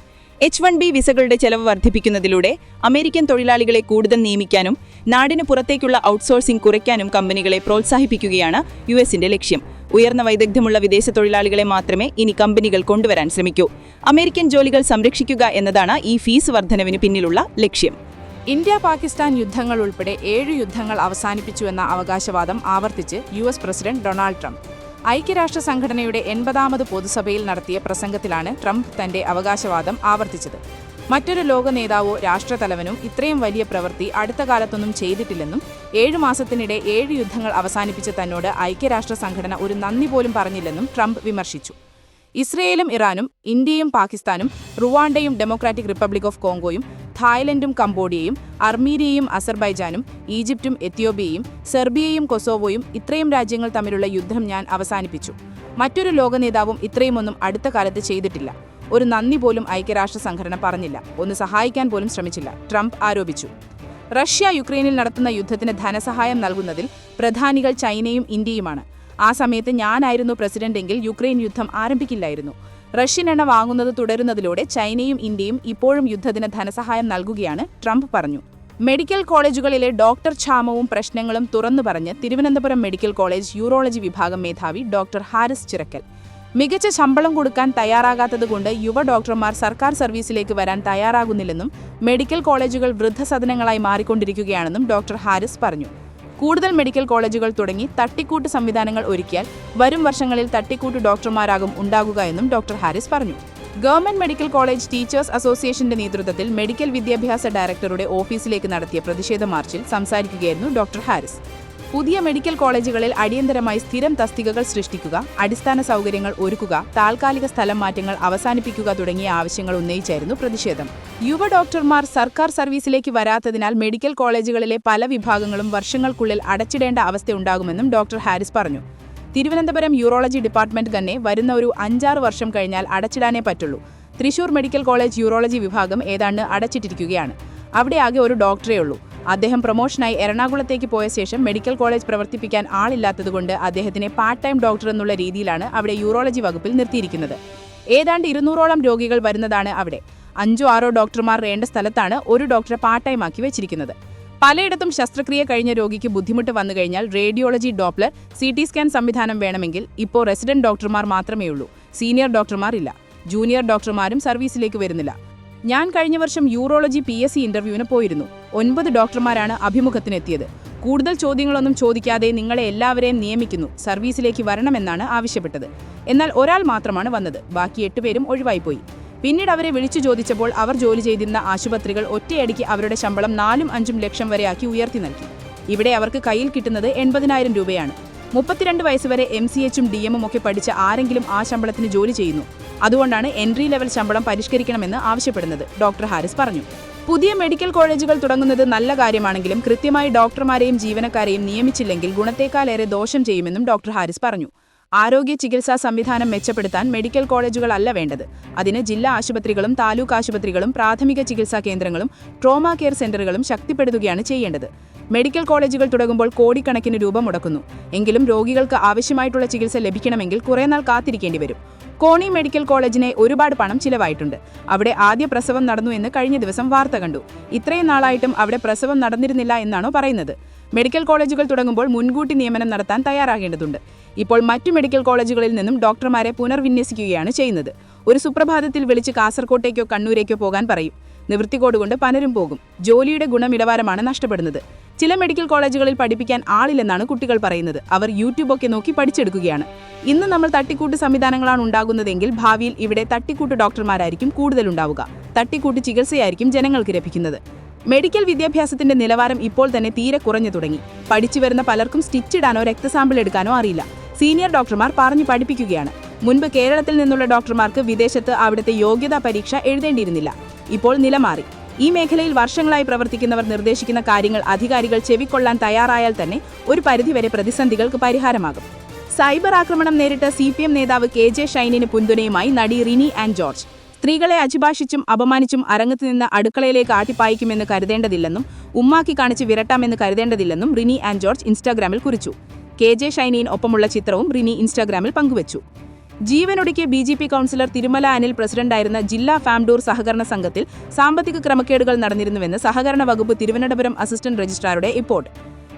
H-1B വിസകളുടെ ചെലവ് വർദ്ധിപ്പിക്കുന്നതിലൂടെ അമേരിക്കൻ തൊഴിലാളികളെ കൂടുതൽ നിയമിക്കാനും നാടിന് പുറത്തേക്കുള്ള ഔട്ട്സോഴ്സിംഗ് കുറയ്ക്കാനും കമ്പനികളെ പ്രോത്സാഹിപ്പിക്കുകയാണ് USന്റെ ലക്ഷ്യം. ഉയർന്ന വൈദഗ്ധ്യമുള്ള വിദേശ തൊഴിലാളികളെ മാത്രമേ ഇനി കമ്പനികൾ കൊണ്ടുവരാൻ ശ്രമിക്കൂ. അമേരിക്കൻ ജോലികൾ സംരക്ഷിക്കുക എന്നതാണ് ഈ ഫീസ് വർധനവിന് പിന്നിലുള്ള ലക്ഷ്യം. ഇന്ത്യ-പാകിസ്ഥാൻ യുദ്ധങ്ങൾ ഉൾപ്പെടെ 7 യുദ്ധങ്ങൾ അവസാനിപ്പിച്ചുവെന്ന അവകാശവാദം ആവർത്തിച്ച് US പ്രസിഡന്റ് ഡൊണാൾഡ് ട്രംപ്. ഐക്യരാഷ്ട്ര സംഘടനയുടെ 80ാമത് പൊതുസഭയിൽ നടത്തിയ പ്രസംഗത്തിലാണ് ട്രംപ് തന്റെ അവകാശവാദം ആവർത്തിച്ചത്. മറ്റൊരു ലോക നേതാവോ രാഷ്ട്രതലവനും ഇത്രയും വലിയ പ്രവൃത്തി അടുത്ത കാലത്തൊന്നും ചെയ്തിട്ടില്ലെന്നും 7 മാസത്തിനിടെ 7 യുദ്ധങ്ങൾ അവസാനിപ്പിച്ച തന്നോട് ഐക്യരാഷ്ട്ര സംഘടന ഒരു നന്ദി പോലും പറഞ്ഞില്ലെന്നും ട്രംപ് വിമർശിച്ചു. ഇസ്രയേലും ഇറാനും ഇന്ത്യയും പാകിസ്ഥാനും റുവാണ്ടയും ഡെമോക്രാറ്റിക് റിപ്പബ്ലിക് ഓഫ് കോങ്കോയും തായ്ലൻഡും കംബോഡിയയും അർമീനിയയും അസർബൈജാനും ഈജിപ്തും എത്യോപ്യയും സെർബിയയും കൊസോവോയും ഇത്രയും രാജ്യങ്ങൾ തമ്മിലുള്ള യുദ്ധം ഞാൻ അവസാനിപ്പിച്ചു. മറ്റൊരു ലോക നേതാവും ഇത്രയുമൊന്നും അടുത്ത കാലത്ത് ചെയ്തിട്ടില്ല. ഒരു നന്ദി പോലും ഐക്യരാഷ്ട്ര സംഘടന പറഞ്ഞില്ല. ഒന്ന് സഹായിക്കാൻ പോലും ശ്രമിച്ചില്ല, ട്രംപ് ആരോപിച്ചു. റഷ്യ യുക്രൈനിൽ നടത്തുന്ന യുദ്ധത്തിന് ധനസഹായം നൽകുന്നതിൽ പ്രധാനികൾ ചൈനയും ഇന്ത്യയുമാണ്. ആ സമയത്ത് ഞാനായിരുന്നു പ്രസിഡന്റെങ്കിൽ യുക്രൈൻ യുദ്ധം ആരംഭിക്കില്ലായിരുന്നു. റഷ്യൻ എണ്ണ വാങ്ങുന്നത് തുടരുന്നതിലൂടെ ചൈനയും ഇന്ത്യയും ഇപ്പോഴും യുദ്ധത്തിന് ധനസഹായം നൽകുകയാണ്, ട്രംപ് പറഞ്ഞു. മെഡിക്കൽ കോളേജുകളിലെ ഡോക്ടർ ക്ഷാമവും പ്രശ്നങ്ങളും തുറന്നു പറഞ്ഞ് തിരുവനന്തപുരം മെഡിക്കൽ കോളേജ് യൂറോളജി വിഭാഗം മേധാവി ഡോക്ടർ ഹാരിസ് ചിറക്കൽ. മികച്ച ശമ്പളം കൊടുക്കാൻ തയ്യാറാകാത്തതുകൊണ്ട് യുവ ഡോക്ടർമാർ സർക്കാർ സർവീസിലേക്ക് വരാൻ തയ്യാറാകുന്നില്ലെന്നും മെഡിക്കൽ കോളേജുകൾ വൃദ്ധസദനങ്ങളായി മാറിക്കൊണ്ടിരിക്കുകയാണെന്നും ഡോക്ടർ ഹാരിസ് പറഞ്ഞു. കൂടുതൽ മെഡിക്കൽ കോളേജുകൾ തുടങ്ങി തട്ടിക്കൂട്ട് സംവിധാനങ്ങൾ ഒരുക്കിയാൽ വരും വർഷങ്ങളിൽ തട്ടിക്കൂട്ട് ഡോക്ടർമാരാകും ഉണ്ടാകുക എന്നും ഡോക്ടർ ഹാരിസ് പറഞ്ഞു. ഗവൺമെന്റ് മെഡിക്കൽ കോളേജ് ടീച്ചേഴ്സ് അസോസിയേഷന്റെ നേതൃത്വത്തിൽ മെഡിക്കൽ വിദ്യാഭ്യാസ ഡയറക്ടറുടെ ഓഫീസിലേക്ക് നടത്തിയ പ്രതിഷേധ മാർച്ചിൽ സംസാരിക്കുകയായിരുന്നു ഡോക്ടർ ഹാരിസ്. പുതിയ മെഡിക്കൽ കോളേജുകളിൽ അടിയന്തരമായി സ്ഥിരം തസ്തികകൾ സൃഷ്ടിക്കുക, അടിസ്ഥാന സൗകര്യങ്ങൾ ഒരുക്കുക, താൽക്കാലിക സ്ഥലം മാറ്റങ്ങൾ അവസാനിപ്പിക്കുക തുടങ്ങിയ ആവശ്യങ്ങൾ ഉന്നയിച്ചായിരുന്നു പ്രതിഷേധം. യുവ ഡോക്ടർമാർ സർക്കാർ സർവീസിലേക്ക് വരാത്തതിനാൽ മെഡിക്കൽ കോളേജുകളിലെ പല വിഭാഗങ്ങളും വർഷങ്ങൾക്കുള്ളിൽ അടച്ചിടേണ്ട അവസ്ഥയുണ്ടാകുമെന്നും ഡോക്ടർ ഹാരിസ് പറഞ്ഞു. തിരുവനന്തപുരം യൂറോളജി ഡിപ്പാർട്ട്മെന്റ് തന്നെ വരുന്ന ഒരു 5-6 വർഷം കഴിഞ്ഞാൽ അടച്ചിടാനേ പറ്റുള്ളൂ. തൃശൂർ മെഡിക്കൽ കോളേജ് യൂറോളജി വിഭാഗം ഏതാണ്ട് അടച്ചിട്ടിരിക്കുകയാണ്. അവിടെ ആകെ ഒരു ഡോക്ടറേ ഉള്ളൂ. അദ്ദേഹം പ്രൊമോഷനായി എറണാകുളത്തേക്ക് പോയ ശേഷം മെഡിക്കൽ കോളേജ് പ്രവർത്തിപ്പിക്കാൻ ആളില്ലാത്തതുകൊണ്ട് അദ്ദേഹത്തിനെ പാർട്ട് ടൈം ഡോക്ടർ എന്നുള്ള രീതിയിലാണ് അവിടെ യൂറോളജി വകുപ്പിൽ നിർത്തിയിരിക്കുന്നത്. ഏതാണ്ട് 200ഓളം രോഗികൾ വരുന്നതാണ് അവിടെ. 5-6 ഡോക്ടർമാർ വേണ്ട സ്ഥലത്താണ് ഒരു ഡോക്ടറെ പാർട്ട് ടൈം ആക്കി വെച്ചിരിക്കുന്നത്. പലയിടത്തും ശസ്ത്രക്രിയ കഴിഞ്ഞ രോഗിക്ക് ബുദ്ധിമുട്ട് വന്നു കഴിഞ്ഞാൽ റേഡിയോളജി, ഡോപ്ലർ, CT സ്കാൻ സംവിധാനം വേണമെങ്കിൽ ഇപ്പോൾ റെസിഡന്റ് ഡോക്ടർമാർ മാത്രമേ ഉള്ളൂ. സീനിയർ ഡോക്ടർമാർ ഇല്ല. ജൂനിയർ ഡോക്ടർമാരും സർവീസിലേക്ക് വരുന്നില്ല. ഞാൻ കഴിഞ്ഞ വർഷം യൂറോളജി PSC ഇന്റർവ്യൂവിന് പോയിരുന്നു. 9 ഡോക്ടർമാരാണ് അഭിമുഖത്തിനെത്തിയത്. കൂടുതൽ ചോദ്യങ്ങളൊന്നും ചോദിക്കാതെ നിങ്ങളെ എല്ലാവരെയും നിയമിക്കുന്നു, സർവീസിലേക്ക് വരണമെന്നാണ് ആവശ്യപ്പെട്ടത്. എന്നാൽ ഒരാൾ മാത്രമാണ് വന്നത്. ബാക്കി 8 പേരും ഒഴിവായിപ്പോയി. പിന്നീട് അവരെ വിളിച്ചു ചോദിച്ചപ്പോൾ അവർ ജോലി ചെയ്തിരുന്ന ആശുപത്രികൾ ഒറ്റയടിക്ക് അവരുടെ ശമ്പളം 4-5 ലക്ഷം വരെയാക്കി ഉയർത്തി നൽകി. ഇവിടെ അവർക്ക് കയ്യിൽ കിട്ടുന്നത് 80,000 രൂപയാണ്. 32 വയസ്സുവരെ MCHും DM ഒക്കെ പഠിച്ച ആരെങ്കിലും ആ ശമ്പളത്തിന് ജോലി ചെയ്യുന്നു. അതുകൊണ്ടാണ് എൻട്രി ലെവൽ ശമ്പളം പരിഷ്കരിക്കണമെന്ന് ആവശ്യപ്പെടുന്നത്, ഡോക്ടർ ഹാരിസ് പറഞ്ഞു. പുതിയ മെഡിക്കൽ കോളേജുകൾ തുടങ്ങുന്നത് നല്ല കാര്യമാണെങ്കിലും കൃത്യമായി ഡോക്ടർമാരെയും ജീവനക്കാരെയും നിയമിച്ചില്ലെങ്കിൽ ഗുണത്തേക്കാളേറെ ദോഷം ചെയ്യുമെന്നും ഡോക്ടർ ഹാരിസ് പറഞ്ഞു. ആരോഗ്യ ചികിത്സാ സംവിധാനം മെച്ചപ്പെടുത്താൻ മെഡിക്കൽ കോളേജുകളല്ല വേണ്ടത്. അതിന് ജില്ലാ ആശുപത്രികളും താലൂക്ക് ആശുപത്രികളും പ്രാഥമിക ചികിത്സാ കേന്ദ്രങ്ങളും ട്രോമാ കെയർ സെന്ററുകളും ശക്തിപ്പെടുത്തുകയാണ് ചെയ്യേണ്ടത്. മെഡിക്കൽ കോളേജുകൾ തുടങ്ങുമ്പോൾ കോടിക്കണക്കിന് രൂപ മുടക്കുന്നു. എങ്കിലും രോഗികൾക്ക് ആവശ്യമായിട്ടുള്ള ചികിത്സ ലഭിക്കണമെങ്കിൽ കുറേനാൾ കാത്തിരിക്കേണ്ടി വരും. കോണി മെഡിക്കൽ കോളേജിനെ ഒരുപാട് പണം ചിലവായിട്ടുണ്ട്. അവിടെ ആദ്യ പ്രസവം നടന്നു എന്ന് കഴിഞ്ഞ ദിവസം വാർത്ത കണ്ടു. ഇത്രയും നാളായിട്ടും അവിടെ പ്രസവം നടന്നിരുന്നില്ല എന്നാണോ പറയുന്നത്? മെഡിക്കൽ കോളേജുകൾ തുടങ്ങുമ്പോൾ മുൻകൂട്ടി നിയമനം നടത്താൻ തയ്യാറാകേണ്ടതുണ്ട്. ഇപ്പോൾ മറ്റു മെഡിക്കൽ കോളേജുകളിൽ നിന്നും ഡോക്ടർമാരെ പുനർവിന്യസിക്കുകയാണ് ചെയ്യുന്നത്. ഒരു സുപ്രഭാതത്തിൽ വിളിച്ച് കാസർകോട്ടേക്കോ കണ്ണൂരേക്കോ പോകാൻ പറയും. നിവൃത്തികോടുകൊണ്ട് പലരും പോകും. ജോലിയുടെ ഗുണനിലവാരമാണ് നഷ്ടപ്പെടുന്നത്. ചില മെഡിക്കൽ കോളേജുകളിൽ പഠിപ്പിക്കാൻ ആളില്ലെന്നാണ് കുട്ടികൾ പറയുന്നത്. അവർ യൂട്യൂബൊക്കെ നോക്കി പഠിച്ചെടുക്കുകയാണ്. ഇന്ന് നമ്മൾ തട്ടിക്കൂട്ട് സംവിധാനങ്ങളാണ് ഉണ്ടാകുന്നതെങ്കിൽ ഭാവിയിൽ ഇവിടെ തട്ടിക്കൂട്ട് ഡോക്ടർമാരായിരിക്കും കൂടുതലുണ്ടാവുക. തട്ടിക്കൂട്ടി ചികിത്സയായിരിക്കും ജനങ്ങൾക്ക് ലഭിക്കുന്നത്. മെഡിക്കൽ വിദ്യാഭ്യാസത്തിന്റെ നിലവാരം ഇപ്പോൾ തന്നെ തീരെ കുറഞ്ഞു തുടങ്ങി. പഠിച്ചു വരുന്ന പലർക്കും സ്റ്റിച്ചിടാനോ രക്തസാമ്പിൾ എടുക്കാനോ അറിയില്ല. സീനിയർ ഡോക്ടർമാർ പറഞ്ഞു പഠിപ്പിക്കുകയാണ്. മുൻപ് കേരളത്തിൽ നിന്നുള്ള ഡോക്ടർമാർക്ക് വിദേശത്ത് അവിടുത്തെ യോഗ്യതാ പരീക്ഷ എഴുതേണ്ടിയിരുന്നില്ല. ഇപ്പോൾ നില മാറി. ഈ മേഖലയിൽ വർഷങ്ങളായി പ്രവർത്തിക്കുന്നവർ നിർദ്ദേശിക്കുന്ന കാര്യങ്ങൾ അധികാരികൾ ചെവിക്കൊള്ളാൻ തയ്യാറായാൽ തന്നെ ഒരു പരിധിവരെ പ്രതിസന്ധികൾക്ക് പരിഹാരമാകും. സൈബർ ആക്രമണം നേരിട്ട CPM നേതാവ് KJ ഷൈനിന് പിന്തുണയുമായി നടി റിനി ആൻഡ് ജോർജ്. സ്ത്രീകളെ അജിഭാഷിച്ചും അപമാനിച്ചും അരങ്ങത്ത് നിന്ന് അടുക്കളയിലേക്ക് ആട്ടിപ്പായിക്കുമെന്ന് കരുതേണ്ടതില്ലെന്നും ഉമ്മാക്കി കാണിച്ച് വിരട്ടാമെന്ന് കരുതേണ്ടതില്ലെന്നും റിനി ആൻഡ് ജോർജ് ഇൻസ്റ്റാഗ്രാമിൽ കുറിച്ചു. KJ ഷൈനിന് ഒപ്പമുള്ള ചിത്രവും റിനി ഇൻസ്റ്റാഗ്രാമിൽ പങ്കുവച്ചു. ജീവനൊടുക്കിയ BJP കൗൺസിലർ തിരുമല അനിൽ പ്രസിഡന്റായിരുന്ന ജില്ലാ ഫാംഡൂർ സഹകരണ സംഘത്തിൽ സാമ്പത്തിക ക്രമക്കേടുകൾ നടന്നിരുന്നുവെന്ന് സഹകരണ വകുപ്പ് തിരുവനന്തപുരം അസിസ്റ്റന്റ് രജിസ്ട്രാറുടെ റിപ്പോർട്ട്.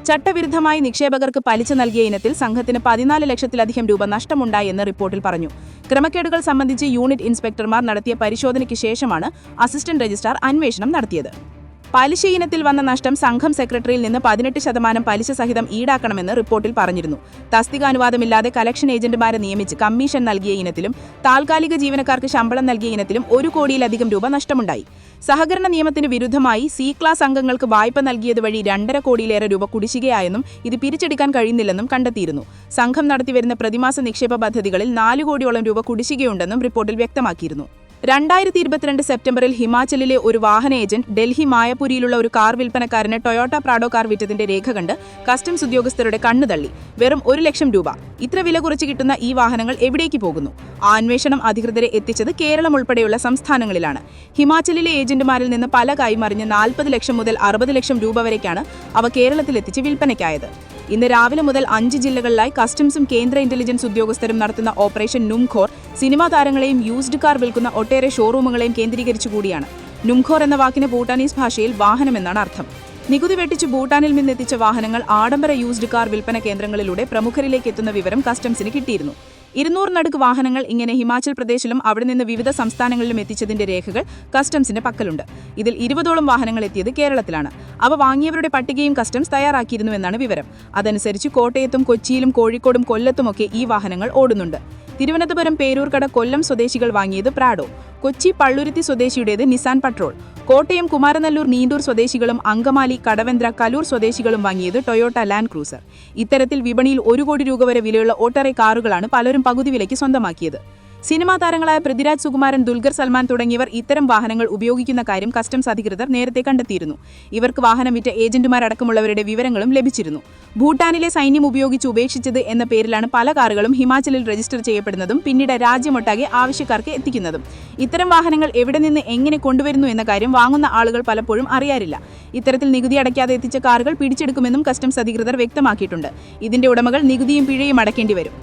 ചട്ടവിരുദ്ധമായി നിക്ഷേപകർക്ക് പലിശ നൽകിയ ഇനത്തിൽ സംഘത്തിന് 14 ലക്ഷത്തിലധികം രൂപ നഷ്ടമുണ്ടായെന്ന് റിപ്പോർട്ടിൽ പറഞ്ഞു. ക്രമക്കേടുകൾ സംബന്ധിച്ച് യൂണിറ്റ് ഇൻസ്പെക്ടർമാർ നടത്തിയ പരിശോധനയ്ക്ക് ശേഷമാണ് അസിസ്റ്റന്റ് രജിസ്ട്രാർ അന്വേഷണം നടത്തിയത്. പലിശ ഇനത്തിൽ വന്ന നഷ്ടം സംഘം സെക്രട്ടറിയിൽ നിന്ന് 18% പലിശ സഹിതം ഈടാക്കണമെന്ന് റിപ്പോർട്ടിൽ പറഞ്ഞിരുന്നു. തസ്തികാനുവാദമില്ലാതെ കളക്ഷൻ ഏജന്റുമാരെ നിയമിച്ച് കമ്മീഷൻ നൽകിയ ഇനത്തിലും താൽക്കാലിക ജീവനക്കാർക്ക് ശമ്പളം നൽകിയ ഇനത്തിലും 1 കോടിയിലധികം രൂപ നഷ്ടമുണ്ടായി. സഹകരണ നിയമത്തിന് വിരുദ്ധമായി C ക്ലാസ് അംഗങ്ങൾക്ക് വായ്പ നൽകിയത് വഴി 2.5 കോടിയിലേറെ രൂപ കുടിശ്ശികയായെന്നും ഇത് പിരിച്ചെടുക്കാൻ കഴിയുന്നില്ലെന്നും കണ്ടെത്തിയിരുന്നു. സംഘം നടത്തിവരുന്ന പ്രതിമാസ നിക്ഷേപ പദ്ധതികളിൽ 4 കോടിയോളം രൂപ കുടിശ്ശികയുണ്ടെന്നും റിപ്പോർട്ടിൽ വ്യക്തമാക്കിയിരുന്നു. 2022 സെപ്റ്റംബറിൽ ഹിമാചലിലെ ഒരു വാഹന ഏജന്റ് ഡൽഹി മായപുരിയിലുള്ള ഒരു കാർ വിൽപ്പനക്കാരന് ടൊയോട്ട പ്രാഡോ കാർ വിറ്റതിന്റെ രേഖ കണ്ട് കസ്റ്റംസ് ഉദ്യോഗസ്ഥരുടെ കണ്ണുതള്ളി. വെറും 1 ലക്ഷം രൂപ. ഇത്ര വില കുറച്ച് കിട്ടുന്ന ഈ വാഹനങ്ങൾ എവിടേക്ക് പോകുന്നു? ആ അന്വേഷണം അധികൃതരെ എത്തിച്ചത് കേരളം ഉൾപ്പെടെയുള്ള സംസ്ഥാനങ്ങളിലാണ്. ഹിമാചലിലെ ഏജന്റുമാരിൽ നിന്ന് പല കൈമറിഞ്ഞ് 40 ലക്ഷം മുതൽ 60 ലക്ഷം രൂപ വരേക്കാണ് അവ കേരളത്തിലെത്തിച്ച് വിൽപ്പനയ്ക്കായത്. ഇന്ന് രാവിലെ മുതൽ 5 ജില്ലകളിലായി കസ്റ്റംസും കേന്ദ്ര ഇന്റലിജൻസ് ഉദ്യോഗസ്ഥരും നടത്തുന്ന ഓപ്പറേഷൻ നുംഖോർ സിനിമാ താരങ്ങളെയും യൂസ്ഡ് കാർ വിൽക്കുന്ന ഒട്ടേറെ ഷോറൂമുകളെയും കേന്ദ്രീകരിച്ചുകൂടിയാണ്. നുംഖോർ എന്ന വാക്കിന് ഭൂട്ടാനീസ് ഭാഷയിൽ വാഹനമെന്നാണ് അർത്ഥം. നികുതി വെട്ടിച്ച് ഭൂട്ടാനിൽ നിന്നെത്തിച്ച വാഹനങ്ങൾ ആഡംബര യൂസ്ഡ് കാർ വിൽപ്പന കേന്ദ്രങ്ങളിലൂടെ പ്രമുഖരിലേക്ക് എത്തുന്ന വിവരം കസ്റ്റംസിന് കിട്ടിയിരുന്നു. 200 വാഹനങ്ങൾ ഇങ്ങനെ ഹിമാചൽ പ്രദേശിലും അവിടെ നിന്ന് വിവിധ സംസ്ഥാനങ്ങളിലും എത്തിച്ചതിന്റെ രേഖകൾ കസ്റ്റംസിന്റെ പക്കലുണ്ട്. ഇതിൽ 20ഓളം വാഹനങ്ങൾ എത്തിയത് കേരളത്തിലാണ്. അവ വാങ്ങിയവരുടെ പട്ടികയും കസ്റ്റംസ് തയ്യാറാക്കിയിരുന്നുവെന്നാണ് വിവരം. അതനുസരിച്ച് കോട്ടയത്തും കൊച്ചിയിലും കോഴിക്കോടും കൊല്ലത്തുമൊക്കെ ഈ വാഹനങ്ങൾ ഓടുന്നുണ്ട്. തിരുവനന്തപുരം പേരൂർക്കട കൊല്ലം സ്വദേശികൾ വാങ്ങിയത് പ്രാഡോ, കൊച്ചി പള്ളുരുത്തി സ്വദേശിയുടേത് നിസാൻ പട്രോൾ, കോട്ടയം കുമാരനല്ലൂർ നീണ്ടൂർ സ്വദേശികളും അങ്കമാലി കടവന്ത്ര കലൂർ സ്വദേശികളും വാങ്ങിയത് ടൊയോട്ട ലാൻഡ് ക്രൂസർ. ഇത്തരത്തിൽ വിപണിയിൽ 1 കോടി രൂപ വരെ വിലയുള്ള ഒട്ടേറെ കാറുകളാണ് പലരും പകുതി വിലയ്ക്ക് സ്വന്തമാക്കിയത്. സിനിമാ താരങ്ങളായ പൃഥ്വിരാജ് സുകുമാരൻ, ദുൽഖർ സൽമാൻ തുടങ്ങിയവർ ഇത്തരം വാഹനങ്ങൾ ഉപയോഗിക്കുന്ന കാര്യം കസ്റ്റംസ് അധികൃതർ നേരത്തെ കണ്ടെത്തിയിരുന്നു. ഇവർക്ക് വാഹനം വിറ്റ ഏജന്റുമാരടക്കമുള്ളവരുടെ വിവരങ്ങളും ലഭിച്ചിരുന്നു. ഭൂട്ടാനിലെ സൈന്യം ഉപയോഗിച്ച് ഉപേക്ഷിച്ചത് എന്ന പേരിലാണ് പല കാറുകളും ഹിമാചലിൽ രജിസ്റ്റർ ചെയ്യപ്പെടുന്നതും പിന്നീട് രാജ്യമൊട്ടാകെ ആവശ്യക്കാർക്ക് എത്തിക്കുന്നതും. ഇത്തരം വാഹനങ്ങൾ എവിടെ നിന്ന് എങ്ങനെ കൊണ്ടുവരുന്നു എന്ന കാര്യം വാങ്ങുന്ന ആളുകൾ പലപ്പോഴും അറിയാറില്ല. ഇത്തരത്തിൽ നികുതി അടയ്ക്കാതെ എത്തിച്ച കാറുകൾ പിടിച്ചെടുക്കുമെന്നും കസ്റ്റംസ് അധികൃതർ വ്യക്തമാക്കിയിട്ടുണ്ട്. ഇതിന്റെ ഉടമകൾ നികുതിയും പിഴയും അടയ്ക്കേണ്ടി വരും.